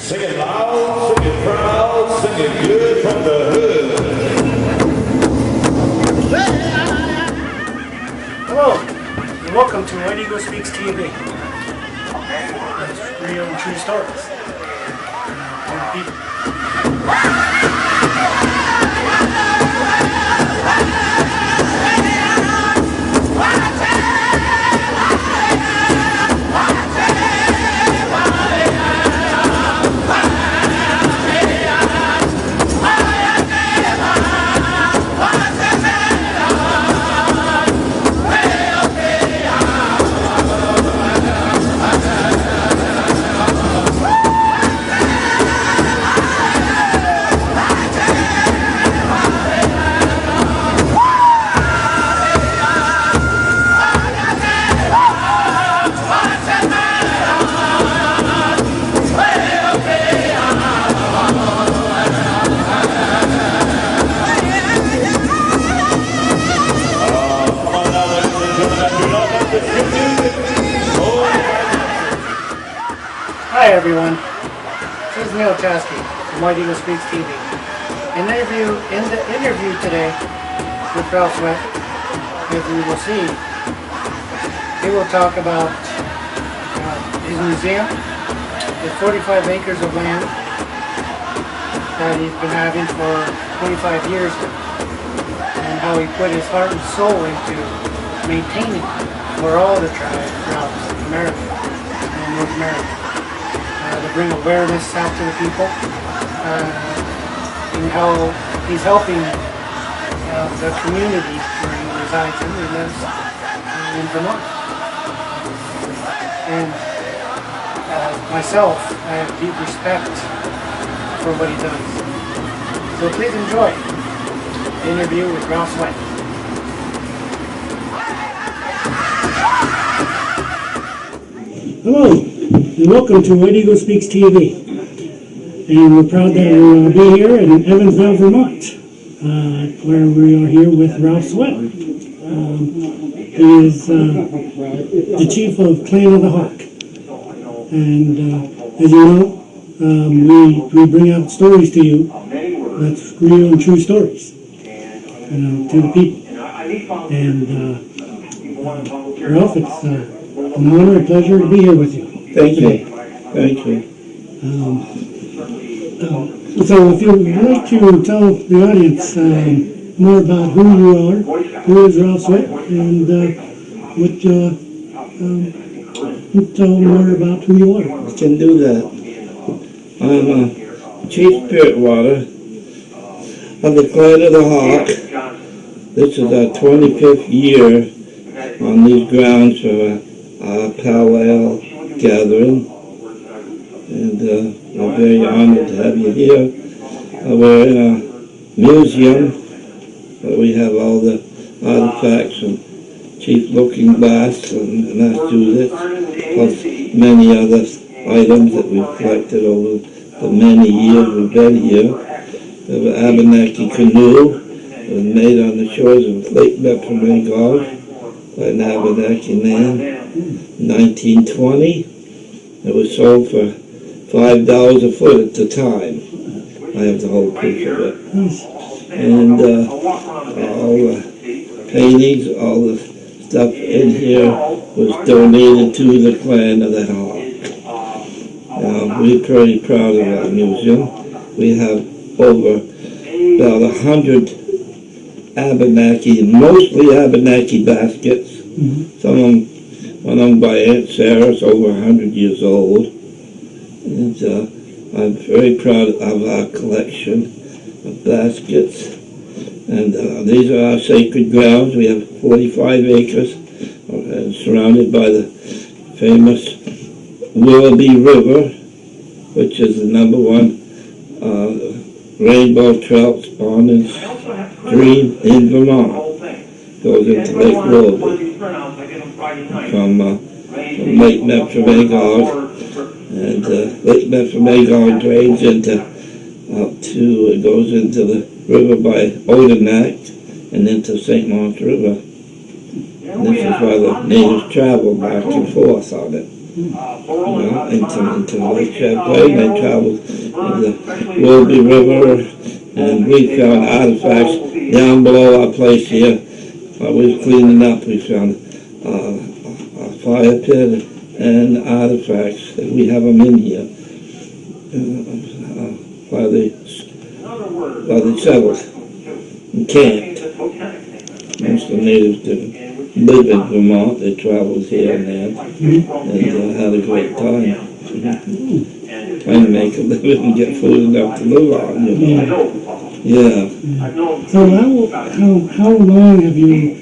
Sing it loud, sing it proud, sing it good from the hood. Hello, and welcome to Oyate Speaks TV. That's real and true stories. Hi everyone, this is Neil Chasky from Oyate Speaks TV. In the interview today with Ralph Swett, as we will see, he will talk about his museum, the 45 acres of land that he's been having for 25 years now, and how he put his heart and soul into maintaining for all the tribes throughout America and North America. To bring awareness out to the people, and how he's helping the community where he resides in. He lives in Vermont. And myself, I have deep respect for what he does. So please enjoy the interview with Ralph Swett. Hello. And welcome to Oyate Speaks TV. And we're proud that we'll be here in Evansville, Vermont, where we are here with Ralph Swett. He is the chief of Clan of the Hawk. And as you know, we bring out stories to you that's real and true stories, to the people. And Ralph, it's an honor and pleasure to be here with you. Thank you. Thank you. So if you would like to tell the audience more about who you are, who is Ralph Swett, and tell more about who you are. I can do that. I'm Chief Spirit Water of the Clan of the Hawk. This is our 25th year on these grounds for our powwow gathering, and we're very honored to have you here. We're in a museum where we have all the artifacts and Chief Looking Glass and Massachusetts, plus many other items that we've collected over the many years we've been here. We have an Abenaki canoe that was made on the shores of Lake Metropolitan by an Abenaki man in 1920. It was sold for $5 a foot at the time. I have the whole proof of it. And all the paintings, all the stuff in here was donated to the Clan of the Hawk. We're pretty proud of our museum. We have over about 100 Abenaki, mostly Abenaki baskets. Some of them by Aunt Sarah's over 100 years old. And I'm very proud of our collection of baskets. And these are our sacred grounds. We have 45 acres surrounded by the famous Willoughby River, which is the #1 rainbow trout spawning stream in Vermont. Goes into Lake Willoughby from Lake Metropolitan, and Lake Metropolitan drains into it goes into the river by Odenak and into St. Lawrence River. And this is why the natives travel back and forth on it. into Lake Champlain. They traveled the Willoughby River, and we found artifacts down below our place here. While we were cleaning up, we found a fire pit and artifacts, and we have them in here. While they settled and camped. Most of the natives didn't live in Vermont. They traveled here and there and had a great time. Trying to make a living and get food enough to live on, you know. Yeah. So how long have you,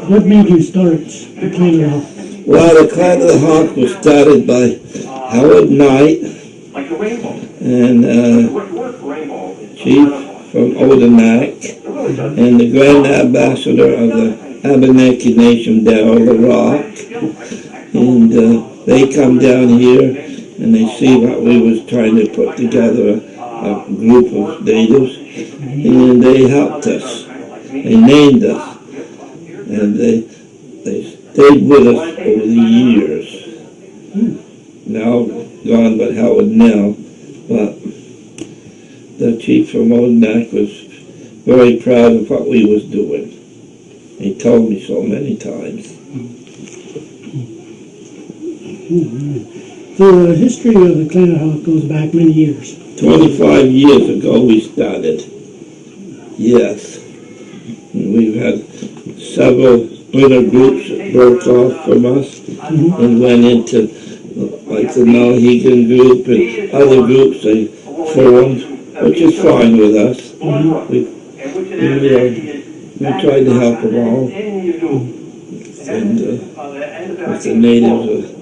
what made you start the Clan of the Hawk? Well, the Clan of the Hawk was started by Howard Knight and Chief from Odanak and the Grand Ambassador of the Abenaki Nation, Darrell the Rock. And they come down here and they see what we was trying to put together, a group of natives, and they helped us. They named us, and they stayed with us over the years. Now gone but Howard now, but the chief from Odanak was very proud of what we was doing. He told me so many times. So the history of the Clan of the Hawk goes back many years. 25 years ago we started. Yes. And we've had several splinter groups that broke off from us and went into like the Mohegan group and other groups they formed, which is fine with us. We tried to help them all. And the natives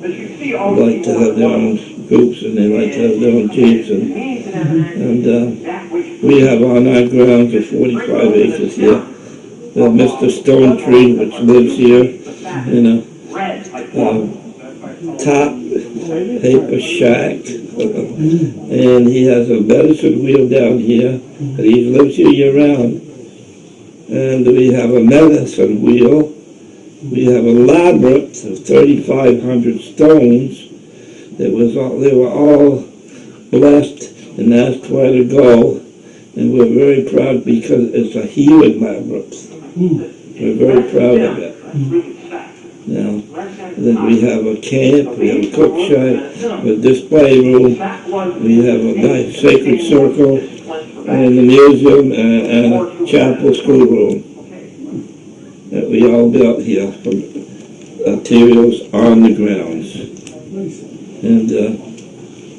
like to have their own groups and they like to have their own chiefs. And we have on our grounds a 45 acres here. Mr. Stone Tree, which lives here in a top paper shack. And he has a medicine wheel down here, and he lives here year round. And we have a medicine wheel. We have a labyrinth of 3,500 stones. They were all blessed and asked where to go. And we're very proud because it's a healing labyrinth. We're very proud of it. Now, then we have a camp, we have a cook shack, a display room, we have a nice sacred circle, and a museum, and a chapel schoolroom that we all built here from materials on the grounds. And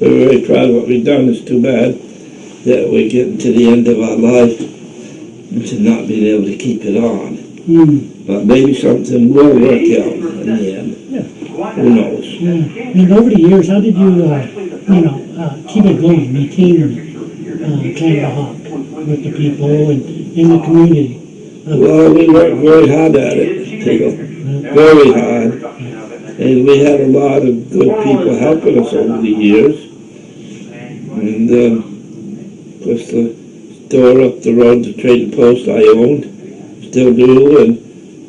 we're very proud of what we've done. It's too bad that we're getting to the end of our life and to not being able to keep it on. But maybe something will work out in the end. Who knows? And over the years, how did you, keep it going, maintain Clan of the Hawk with the people and in the community? Well, we worked very hard at it, very hard. And we had a lot of good people helping us over the years. And of course, the store up the road, the trading post I owned, still do, and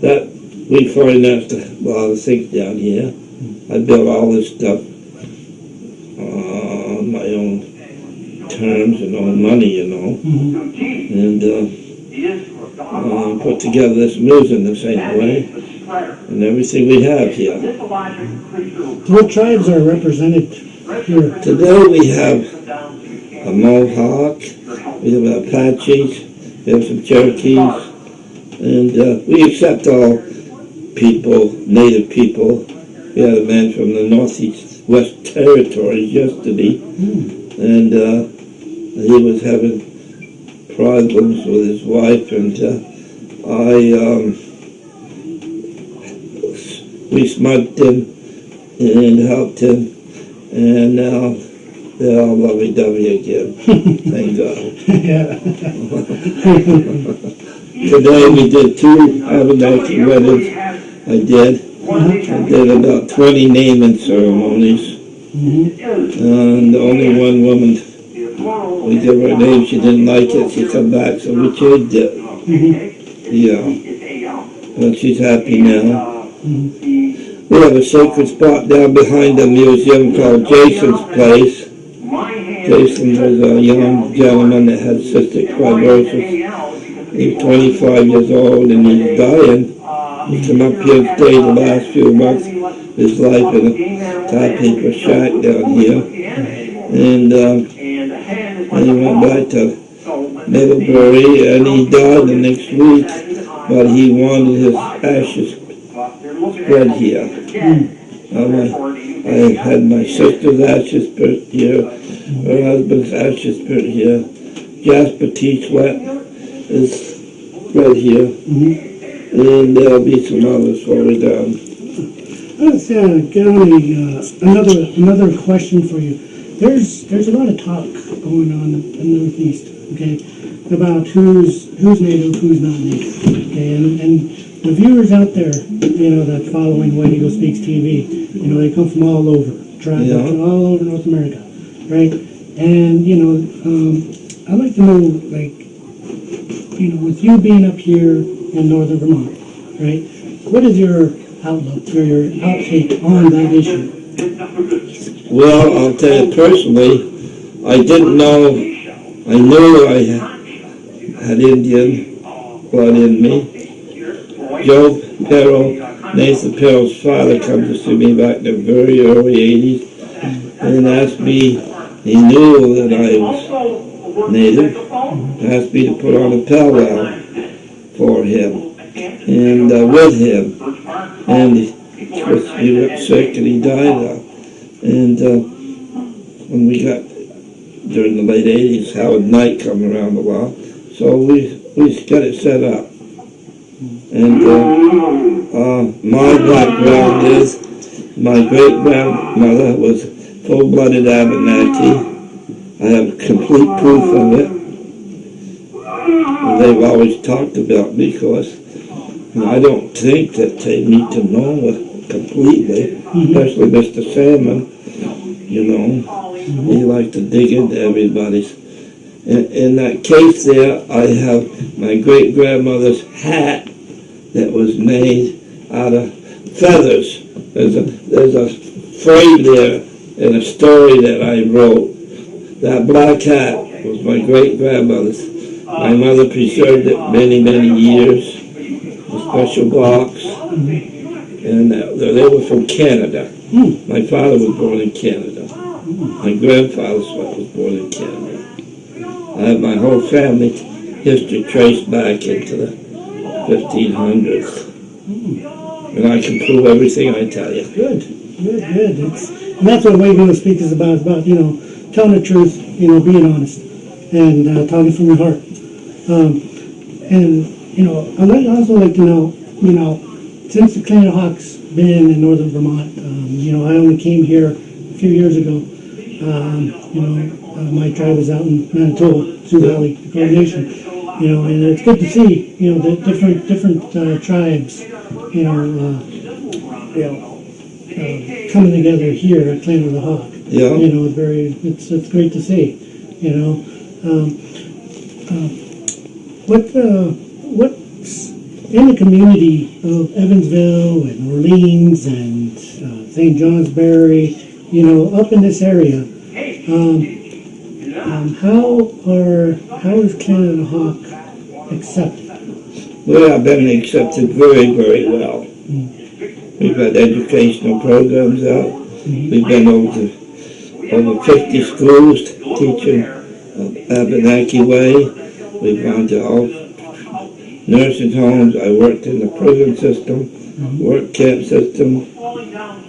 that we financed a lot of things down here. I built all this stuff on my own terms and own money, you know, and put together this museum the same way, and everything we have here. What tribes are represented here? Today we have a Mohawk, we have Apaches, we have some Cherokees, and we accept all people, native people. We had a man from the Northeast West Territories yesterday, and he was having problems with his wife, and we smugged him and helped him, and now they're all lovey-dovey again. Thank God. Today we did 2 Abenaki weddings. I did about 20 naming ceremonies. And only one woman, we gave her a name, she didn't like it, she come back, so we changed it. Yeah. But she's happy now. We have a sacred spot down behind the museum called Jason's Place. Jason was a young gentleman that had cystic fibrosis. He's 25 years old and he's dying. He came up here and stayed the last few months of his life in a tie paper shack down here. And he went back to Middlebury and he died the next week, but he wanted his ashes spread here. I had my sister's ashes put here, her husband's ashes put here. Jasper T. Swett is right here, and there'll be some others further down. Let's get on another question for you. There's a lot of talk going on in the Northeast, okay, about who's native, who's not native, okay, and the viewers out there, that following White Eagle Speaks TV, they come from all over, tribes from all over North America, right? And I'd like to know, with you being up here in northern Vermont, right? What is your outlook or your outtake on that issue? Well, I'll tell you personally, I didn't know, I knew I had Indian blood in me. Joe Perro, Nathan Perro's father, come to see me back in the very early 80s and asked me, he knew that I was native, asked me to put on a powwow for him and with him. And he got sick and he died. And when we got, during the late 80s, Howard Knight come around a lot. So we got it set up. And my background is, my great-grandmother was full-blooded Abenaki. I have complete proof of it. And they've always talked about me, of course. And I don't think that they need to know it completely, especially Mr. Salmon. He likes to dig into everybody's. In that case there, I have my great-grandmother's hat that was made out of feathers. There's a frame there in a story that I wrote. That black hat was my great-grandmother's. My mother preserved it many, many years, a special box. And they were from Canada. My father was born in Canada. My grandfather was born in Canada. I have my whole family history traced back into the 1500s. And I can prove everything I tell you. Good. And that's what White Eagle Speaks is about, telling the truth, being honest, and talking from your heart. I'd also like to know, since the Clan of Hawks been in northern Vermont, I only came here a few years ago. My tribe is out in Manitoba, Sioux Valley, the Crow Nation. And it's good to see, the different tribes, coming together here at Clan of the Hawk. Yeah. It's great to see. What's in the community of Evansville and Orleans and St. Johnsbury, up in this area, how is Clan of the Hawk accepted? We have been accepted very, very well. We've had educational programs out. We've been over 50 schools teaching Abenaki way. We've gone to all nursing homes. I worked in the prison system, work camp system,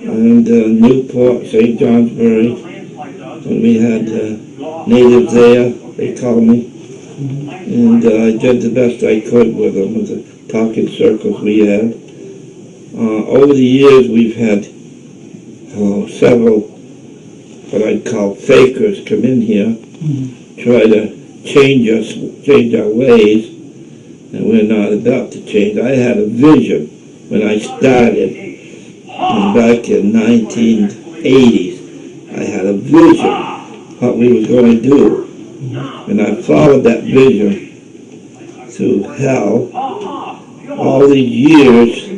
and Newport, St. Johnsbury. When we had natives there, they called me. And I did the best I could with them, with the talking circles we had. Over the years, we've had several what I'd call fakers come in here, try to change our ways, and we're not about to change. I had a vision when I started, and back in 1980s. I had a vision what we were going to do, and I followed that vision through hell all these years,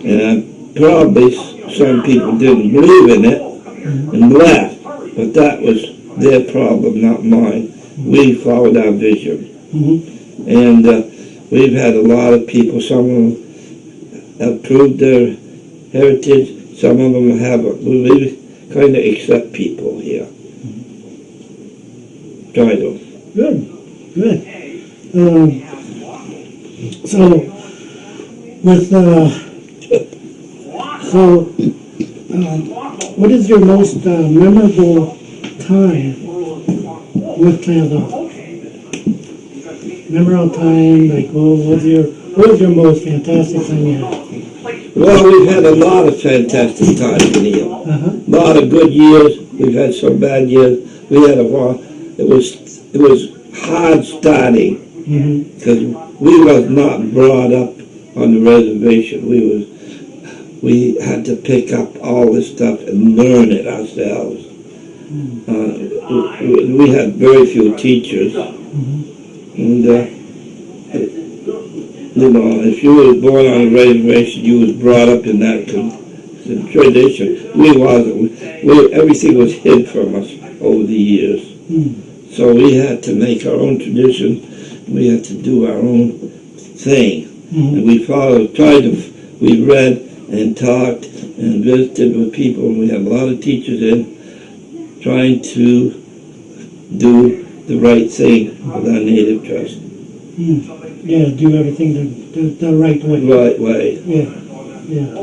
and I probably some people didn't believe in it and left. But that was their problem, not mine. We followed our vision. And we've had a lot of people, some of them have proved their heritage, some of them haven't. We kind of accept people here. Try to. Good. So, with what is your most memorable time with Canada? Memorable time, like what was your most fantastic time you had? Well, we've had a lot of fantastic times in here. A lot of good years. We've had some bad years. We had a while. It was hard starting because we was not brought up on the reservation. We had to pick up all this stuff and learn it ourselves. We had very few teachers, and if you were born on a reservation, you was brought up in that tradition. We wasn't. Everything was hid from us over the years. So we had to make our own tradition. We had to do our own thing, and we we read and talked and visited with people. And we had a lot of teachers in trying to do the right thing with our native trust. Yeah, do everything the right way. Right way. Yeah.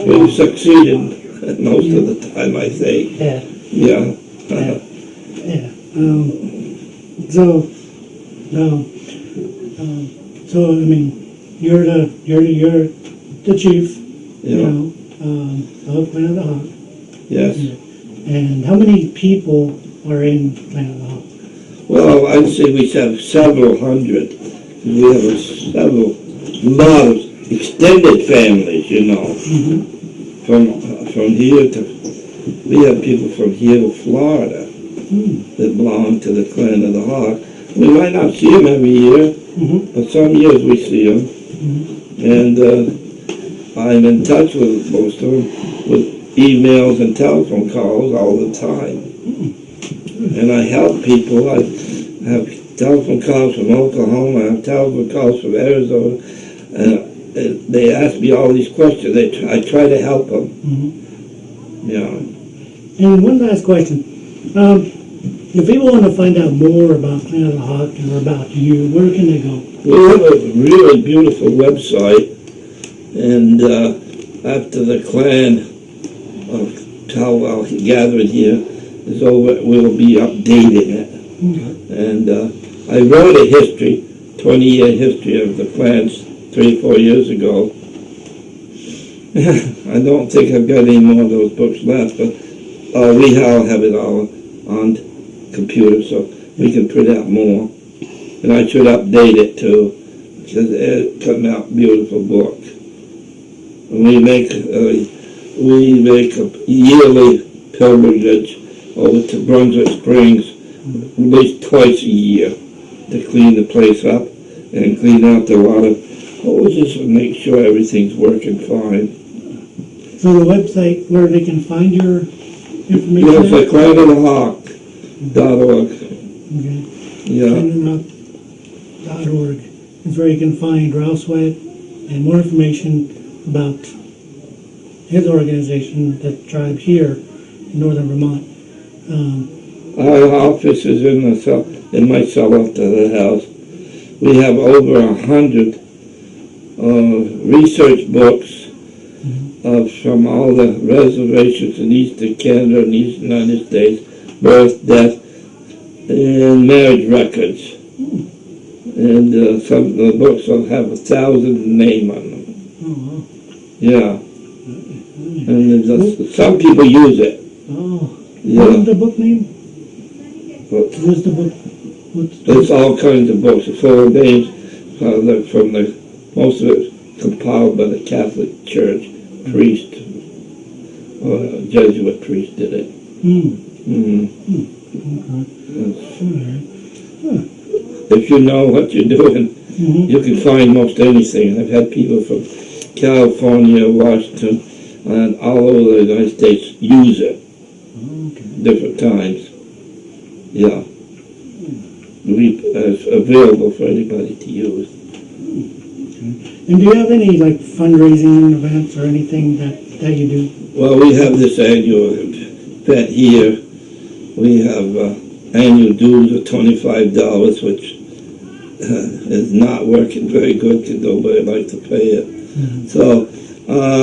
We succeeded most of the time, I think. Yeah. So I mean, you're the chief, of Planet of the Hawk. Yes. And how many people are in Planet of the Hawk? Well, I'd say we have several hundred. We have a lot of extended families, From here to, we have people from here to Florida that belong to the Clan of the Hawk. We might not see them every year, but some years we see them. And I'm in touch with most of them with emails and telephone calls all the time. And I help people. I have telephone calls from Oklahoma, I have telephone calls from Arizona, and they ask me all these questions. I try to help them. Yeah. And one last question. If people want to find out more about Planet of the Hawk or about you, where can they go? We have a really beautiful website, and after the clan of Powwow gathered here is over, we'll be updating it. And I wrote a 20-year history of the clans 3 or 4 years ago. I don't think I've got any more of those books left, but we all have it all on computer, so we can print out more. And I should update it too, because it's coming out beautiful book. And we make a yearly pilgrimage over to Brunswick Springs, at least twice a year, to clean the place up and clean out the water hoses and make sure everything's working fine. So the website where they can find your information? Yes, at clanofthehawk.org. Okay. Yeah. Clanofthehawk.org is where you can find Ralph Swett and more information about his organization, the tribe here in northern Vermont. Our office is in my cellar to the house. We have over 100 research books from all the reservations in eastern Canada and eastern United States, birth, death, and marriage records. And some of the books will have 1,000 names on them. Oh, wow. Yeah. And some people use it. Oh. Yeah. What is the book name? What's the book? There's all kinds of books, full of names from most of it compiled by the Catholic Church priest, Jesuit priest did it. Okay. If you know what you're doing, you can find most anything. I've had people from California, Washington, and all over the United States use it, Okay. different times. Yeah. It's available for anybody to use. And do you have any like fundraising events or anything that you do? Well, we have this annual event here. We have annual dues of $25, which is not working very good because nobody likes to pay it. Mm-hmm. So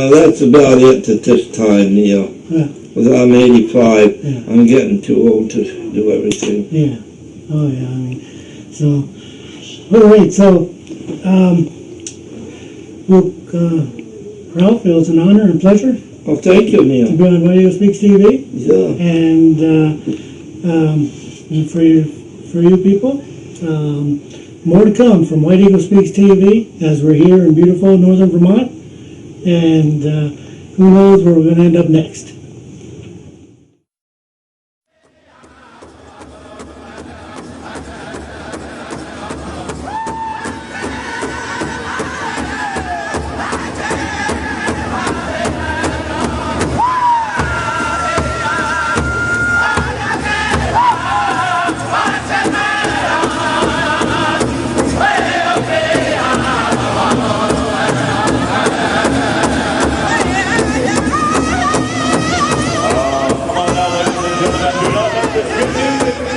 that's about it at this time, Neil. Yeah. Because I'm 85, Yeah. I'm getting too old to do everything. Yeah. Oh yeah. I mean, so. All right. So, well, Ralph, it was an honor and pleasure Oh, thank you, to Neil. be on Radio Speaks TV, Yeah. and for you people, more to come from White Eagle Speaks TV as we're here in beautiful northern Vermont, and who knows where we're going to end up next. Come on now, ladies and gentlemen, do not let this confuse you.